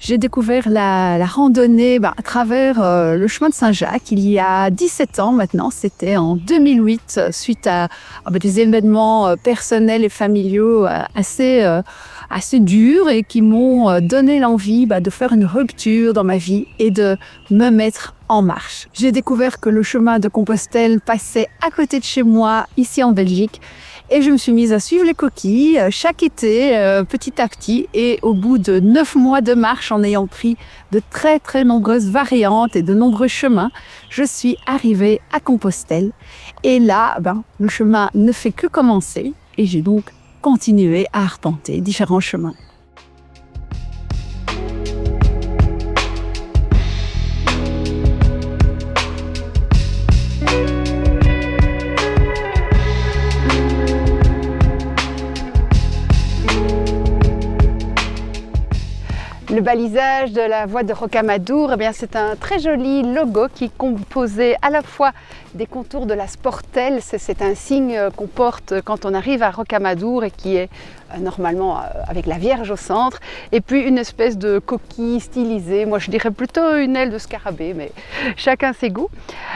J'ai découvert la randonnée à travers le chemin de Saint-Jacques il y a 17 ans maintenant. C'était en 2008 suite à des événements personnels et familiaux assez durs et qui m'ont donné l'envie de faire une rupture dans ma vie et de me mettre en marche. J'ai découvert que le chemin de Compostelle passait à côté de chez moi, ici en Belgique, et je me suis mise à suivre les coquilles chaque été, petit à petit, et au bout de 9 mois de marche, en ayant pris de très très nombreuses variantes et de nombreux chemins, je suis arrivée à Compostelle. Et là, le chemin ne fait que commencer, et j'ai donc continué à arpenter différents chemins. Le balisage de la voie de Rocamadour, c'est un très joli logo qui est composé à la fois des contours de la sportelle, c'est un signe qu'on porte quand on arrive à Rocamadour et qui est normalement avec la Vierge au centre, et puis une espèce de coquille stylisée, moi je dirais plutôt une aile de scarabée, mais chacun ses goûts.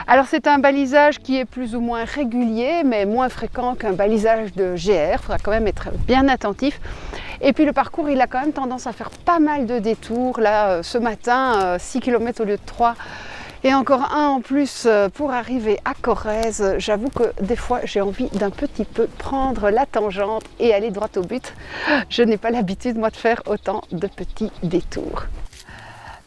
Alors c'est un balisage qui est plus ou moins régulier, mais moins fréquent qu'un balisage de GR, il faudra quand même être bien attentif. Et puis le parcours, il a quand même tendance à faire pas mal de détours. Là, ce matin, 6 km au lieu de 3. Et encore un en plus pour arriver à Corrèze. J'avoue que des fois, j'ai envie d'un petit peu prendre la tangente et aller droit au but. Je n'ai pas l'habitude, moi, de faire autant de petits détours.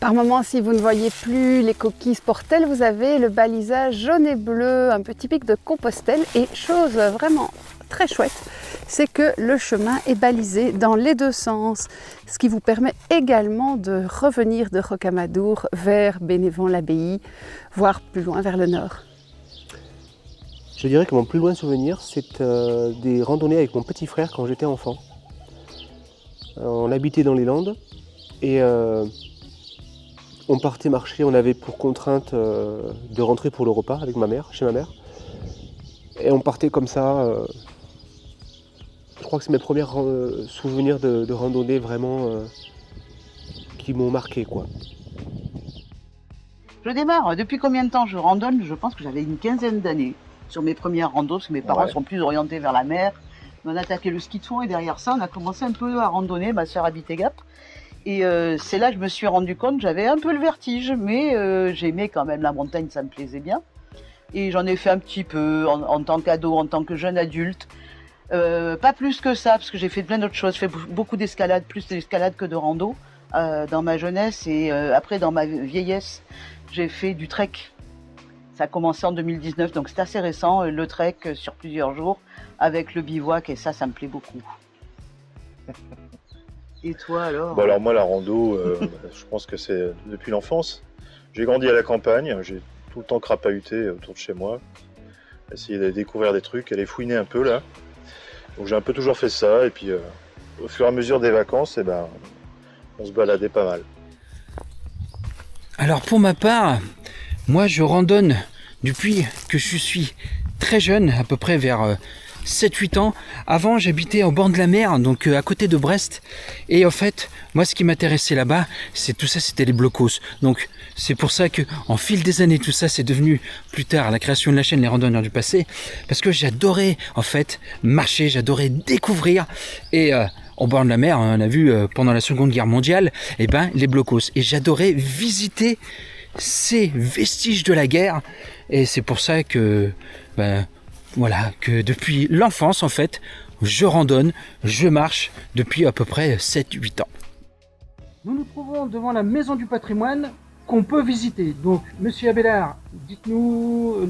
Par moments, si vous ne voyez plus les coquilles sportelles, vous avez le balisage jaune et bleu, un peu typique de Compostelle. Et chose vraiment très chouette, c'est que le chemin est balisé dans les deux sens, ce qui vous permet également de revenir de Rocamadour vers Bénévent-l'Abbaye, voire plus loin vers le nord. Je dirais que mon plus loin souvenir, c'est des randonnées avec mon petit frère quand j'étais enfant. On habitait dans les Landes et on partait marcher, on avait pour contrainte de rentrer pour le repas avec ma mère, chez ma mère. Et on partait comme ça. Je crois que c'est mes premiers souvenirs de randonnée vraiment qui m'ont marqué, quoi. Je démarre. Depuis combien de temps je randonne? Je pense que j'avais une quinzaine d'années sur mes premières randos, parce que mes parents sont plus orientés vers la mer. On a attaqué le ski de fond et derrière ça, on a commencé un peu à randonner. Ma sœur habitait Gap. Et c'est là que je me suis rendu compte, j'avais un peu le vertige, mais j'aimais quand même la montagne, ça me plaisait bien. Et j'en ai fait un petit peu en tant qu'ado, en tant que jeune adulte. Pas plus que ça, parce que j'ai fait plein d'autres choses. J'ai fait beaucoup d'escalade, plus d'escalade que de rando dans ma jeunesse. Et après, dans ma vieillesse, j'ai fait du trek. Ça a commencé en 2019, donc c'est assez récent, le trek sur plusieurs jours, avec le bivouac, et ça me plaît beaucoup. Et toi alors? Alors moi, la rando, je pense que c'est depuis l'enfance. J'ai grandi à la campagne, j'ai tout le temps crapahuté autour de chez moi, essayer de découvrir des trucs, aller fouiner un peu là. Donc j'ai un peu toujours fait ça, et puis au fur et à mesure des vacances, on se baladait pas mal. Alors pour ma part, moi je randonne depuis que je suis très jeune, à peu près vers 7-8 ans. Avant j'habitais au bord de la mer, donc à côté de Brest. Et en fait, moi ce qui m'intéressait là-bas, c'était les blocos. Donc c'est pour ça que en fil des années, tout ça c'est devenu plus tard la création de la chaîne Les Randonneurs du Passé. Parce que j'adorais en fait marcher, j'adorais découvrir. Et au bord de la mer, on a vu pendant la Seconde Guerre mondiale, les blocos. Et j'adorais visiter ces vestiges de la guerre. Et c'est pour ça que que depuis l'enfance, en fait, je randonne, je marche depuis à peu près 7-8 ans. Nous nous trouvons devant la Maison du Patrimoine qu'on peut visiter. Donc, Monsieur Abélard, dites-nous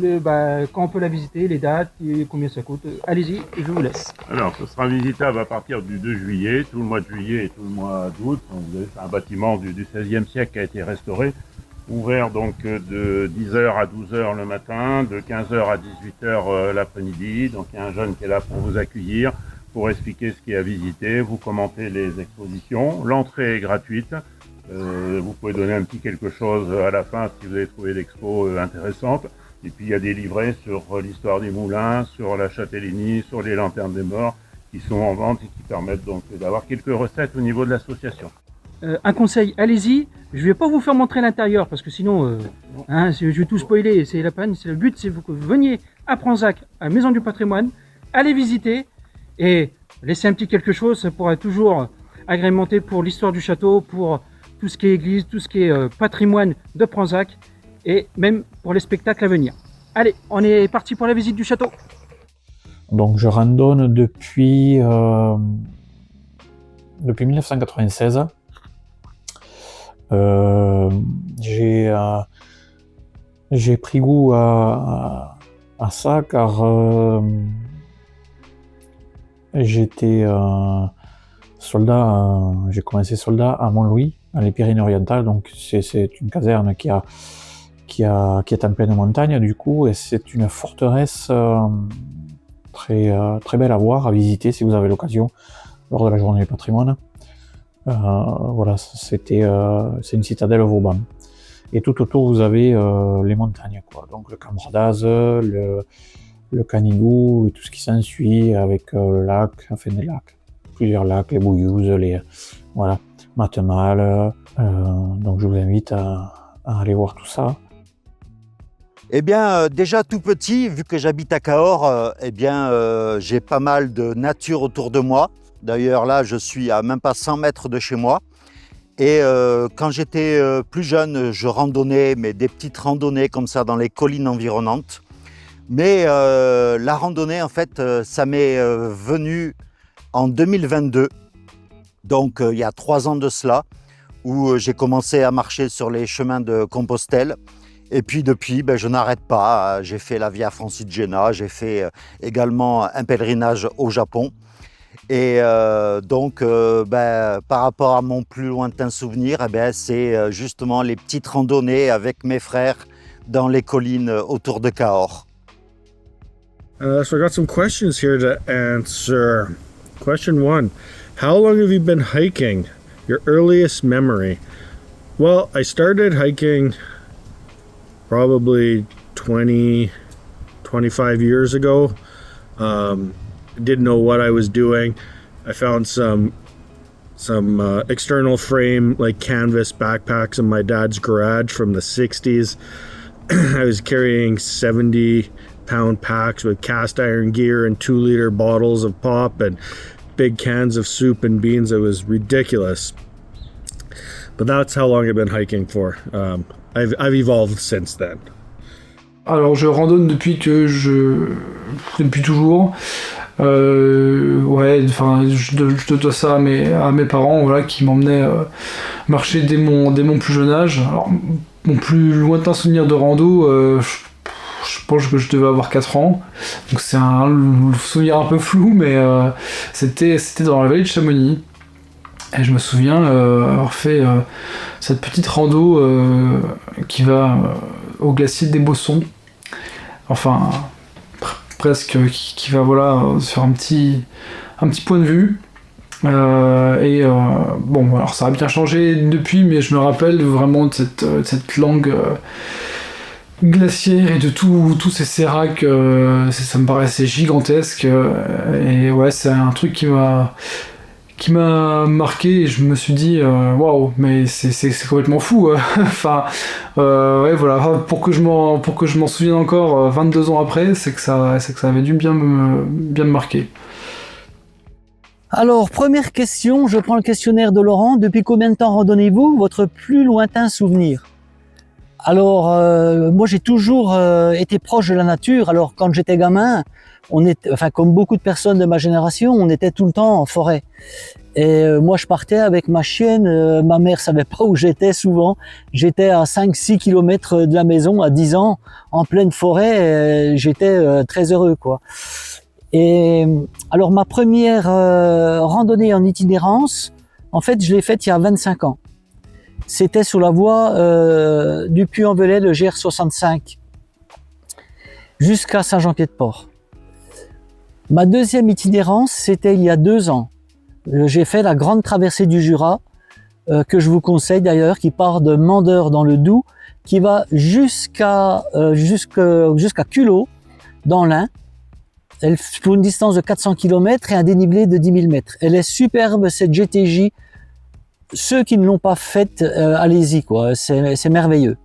quand on peut la visiter, les dates, et combien ça coûte. Allez-y, je vous laisse. Alors, ce sera visitable à partir du 2 juillet, tout le mois de juillet et tout le mois d'août. C'est un bâtiment du XVIe siècle qui a été restauré. Ouvert donc de 10h à 12h le matin, de 15h à 18h l'après-midi. Donc il y a un jeune qui est là pour vous accueillir, pour expliquer ce qu'il y a à visiter, vous commentez les expositions. L'entrée est gratuite. Vous pouvez donner un petit quelque chose à la fin si vous avez trouvé l'expo intéressante. Et puis il y a des livrets sur l'histoire des moulins, sur la Châtellenie, sur les lanternes des morts qui sont en vente et qui permettent donc d'avoir quelques recettes au niveau de l'association. un conseil, allez-y. Je vais pas vous faire montrer l'intérieur parce que sinon, je vais tout spoiler. C'est la peine. C'est le but, c'est que vous veniez à Pranzac, à la Maison du Patrimoine, allez visiter et laisser un petit quelque chose. Ça pourra toujours agrémenter pour l'histoire du château, pour tout ce qui est église, tout ce qui est patrimoine de Pranzac et même pour les spectacles à venir. Allez, on est parti pour la visite du château. Donc je randonne depuis 1996. J'ai pris goût à ça car j'étais soldat, j'ai commencé soldat à Mont-Louis, dans les Pyrénées-Orientales, donc c'est une caserne qui est en pleine montagne du coup, et c'est une forteresse très belle à voir, à visiter si vous avez l'occasion lors de la journée du patrimoine. Voilà, c'est une citadelle au Vauban. Et tout autour vous avez les montagnes, quoi. Donc le Cambredaz, le Canigou et tout ce qui s'ensuit avec le lac, enfin des lacs, plusieurs lacs, les Bouillouzes, voilà, Matemal. Donc je vous invite à aller voir tout ça. Eh bien, déjà tout petit, vu que j'habite à Cahors, j'ai pas mal de nature autour de moi. D'ailleurs, là, je suis à même pas 100 mètres de chez moi. Et quand j'étais plus jeune, je randonnais, mais des petites randonnées comme ça dans les collines environnantes. Mais la randonnée, en fait, ça m'est venu en 2022, donc il y a 3 ans de cela, où j'ai commencé à marcher sur les chemins de Compostelle. Et puis depuis, je n'arrête pas. J'ai fait la Via Francigena, j'ai fait également un pèlerinage au Japon. Et par rapport à mon plus lointain souvenir, c'est justement les petites randonnées avec mes frères dans les collines autour de Cahors. So I got some questions here to answer. Question 1, how long have you been hiking? Your earliest memory? Well, I started hiking probably 20, 25 years ago. Didn't know what I was doing. I found some external frame like canvas backpacks in my dad's garage from the 60s. I was carrying 70-pound packs with cast iron gear and 2-liter bottles of pop and big cans of soup and beans. It was ridiculous. But that's how long I've been hiking for. I've evolved since then. Alors je randonne depuis toujours. Je dois ça à mes parents, voilà, qui m'emmenaient marcher dès mon plus jeune âge. Alors, mon plus lointain souvenir de rando, je pense que je devais avoir 4 ans. Donc c'est un souvenir un peu flou, mais c'était dans la vallée de Chamonix. Et je me souviens avoir fait cette petite rando qui va au glacier des Bossons. Enfin, presque, qui va sur un petit point de vue. Alors ça a bien changé depuis, mais je me rappelle vraiment de cette langue glaciaire et de tous ces séracs. Ça me paraissait gigantesque. Et ouais, c'est un truc qui m'a marqué, et je me suis dit waouh, mais c'est complètement fou. Enfin voilà, pour que je m'en souvienne encore 22 ans après, c'est que ça avait dû bien me marquer. Alors, première question, je prends le questionnaire de Laurent. Depuis combien de temps randonnez-vous? Votre plus lointain souvenir? Alors, moi j'ai toujours été proche de la nature. Alors, quand j'étais gamin, comme beaucoup de personnes de ma génération, on était tout le temps en forêt. Et moi je partais avec ma chienne, ma mère savait pas où j'étais souvent. J'étais à 5-6 km de la maison à 10 ans, en pleine forêt, j'étais très heureux, quoi. Et alors ma première randonnée en itinérance, en fait je l'ai faite il y a 25 ans. C'était sur la voie du Puy-en-Velay, le GR65, jusqu'à Saint-Jean-Pied-de-Port. Ma deuxième itinérance, c'était il y a 2 ans. J'ai fait la grande traversée du Jura, que je vous conseille d'ailleurs, qui part de Mandeure dans le Doubs, qui va jusqu'à Culot, dans l'Ain, pour une distance de 400 km et un dénivelé de 10 000 mètres. Elle est superbe, cette GTJ. ceux qui ne l'ont pas faite, allez-y, quoi. C'est merveilleux.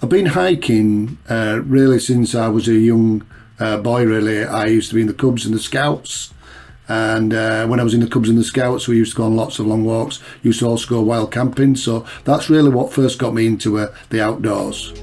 I've been hiking really since I was a young boy, really. I used to be in the Cubs and the Scouts. And when I was in the Cubs and the Scouts, we used to go on lots of long walks. Used to also go wild camping. So that's really what first got me into the outdoors.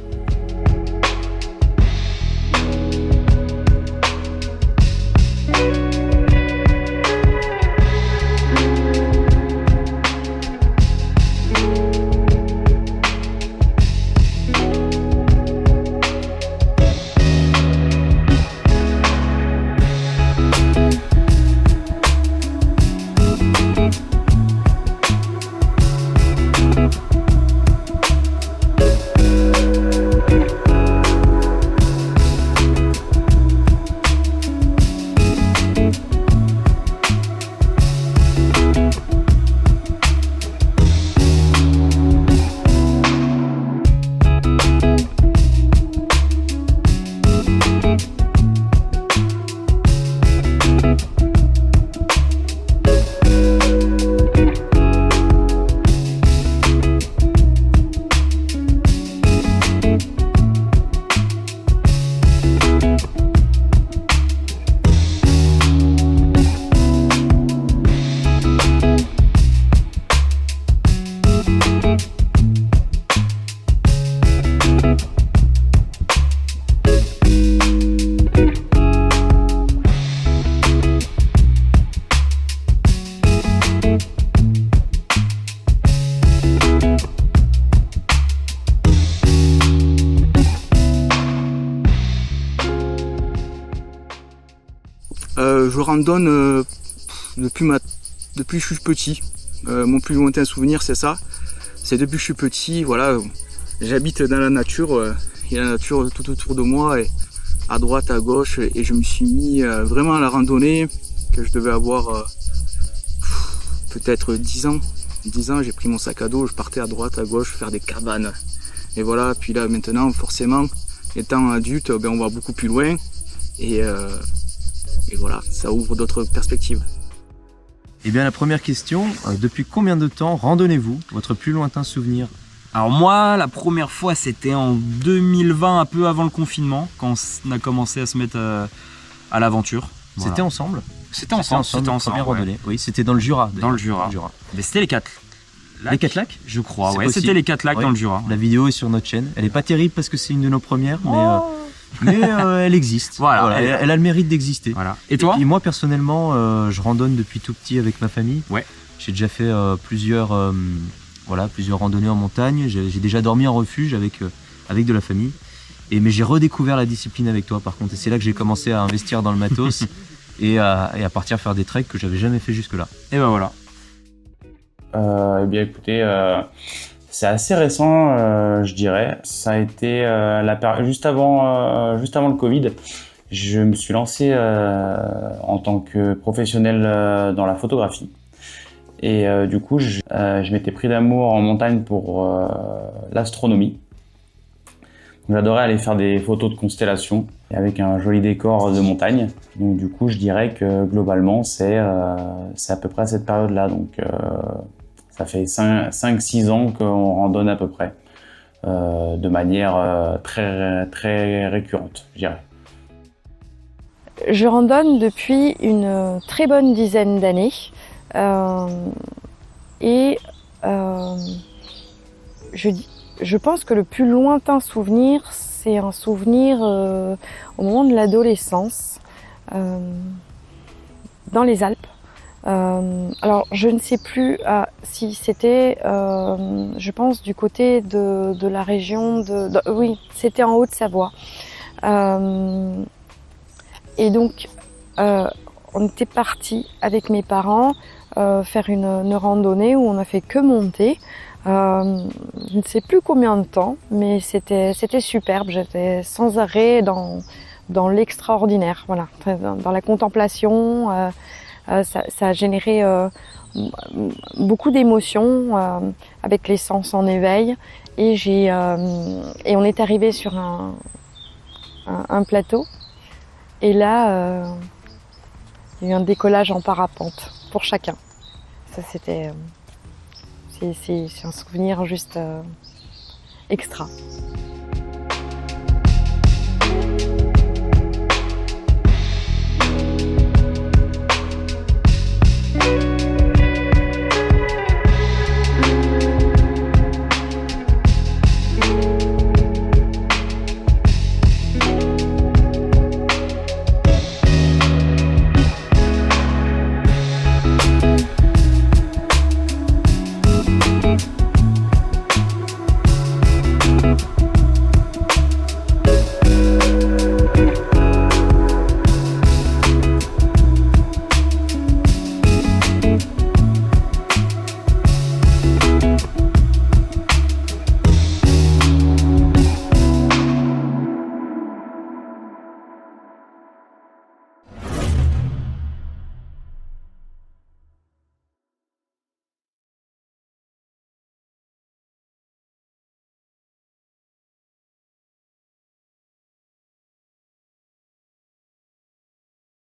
Je randonne depuis que je suis petit. Mon plus lointain souvenir, c'est ça. C'est depuis que je suis petit, voilà. J'habite dans la nature, il y a la nature tout autour de moi, et à droite, à gauche, et je me suis mis vraiment à la randonnée, que je devais avoir peut-être 10 ans. 10 ans, j'ai pris mon sac à dos, je partais à droite, à gauche, faire des cabanes. Et voilà, puis là maintenant, forcément, étant adulte, ben, on va beaucoup plus loin. Et voilà, ça ouvre d'autres perspectives. Eh bien, la première question, depuis combien de temps randonnez-vous? Votre plus lointain souvenir? Alors moi, la première fois, c'était en 2020, un peu avant le confinement, quand on a commencé à se mettre à l'aventure. Voilà. C'était ensemble? C'était ensemble. Première randonnée. Oui, c'était dans le Jura. Dans le Jura. Mais c'était les 4 lacs. Les 4 lacs? Je crois, ouais. C'était les 4 lacs dans le Jura. La vidéo est sur notre chaîne. Elle est pas terrible parce que c'est une de nos premières, mais elle existe. Voilà. Elle a le mérite d'exister. Voilà. Et toi? Et moi, personnellement, je randonne depuis tout petit avec ma famille. Ouais. J'ai déjà fait plusieurs randonnées en montagne. J'ai déjà dormi en refuge avec de la famille. Mais j'ai redécouvert la discipline avec toi, par contre. Et c'est là que j'ai commencé à investir dans le matos et à partir faire des treks que j'avais jamais fait jusque-là. Et ben voilà. Eh bien écoutez, c'est assez récent, je dirais. Ça a été juste avant le Covid. Je me suis lancé en tant que professionnel dans la photographie. Et du coup, je m'étais pris d'amour en montagne pour l'astronomie. J'adorais aller faire des photos de constellations et avec un joli décor de montagne. Donc du coup, je dirais que globalement, c'est à peu près à cette période-là. Donc ça fait 5-6 ans qu'on randonne à peu près, de manière très, très récurrente, je dirais. Je randonne depuis une très bonne dizaine d'années. Je pense que le plus lointain souvenir, c'est un souvenir au moment de l'adolescence, dans les Alpes. Alors, je ne sais plus si c'était, je pense, du côté de la région oui, c'était en Haute-Savoie. Et donc, on était partis avec mes parents faire une randonnée où on a fait que monter. Je ne sais plus combien de temps, mais c'était superbe. J'étais sans arrêt dans l'extraordinaire, voilà, dans la contemplation. Ça a généré beaucoup d'émotions avec les sens en éveil. Et on est arrivé sur un plateau. Et là, il y a eu un décollage en parapente pour chacun. Ça, c'était C'est un souvenir juste extra.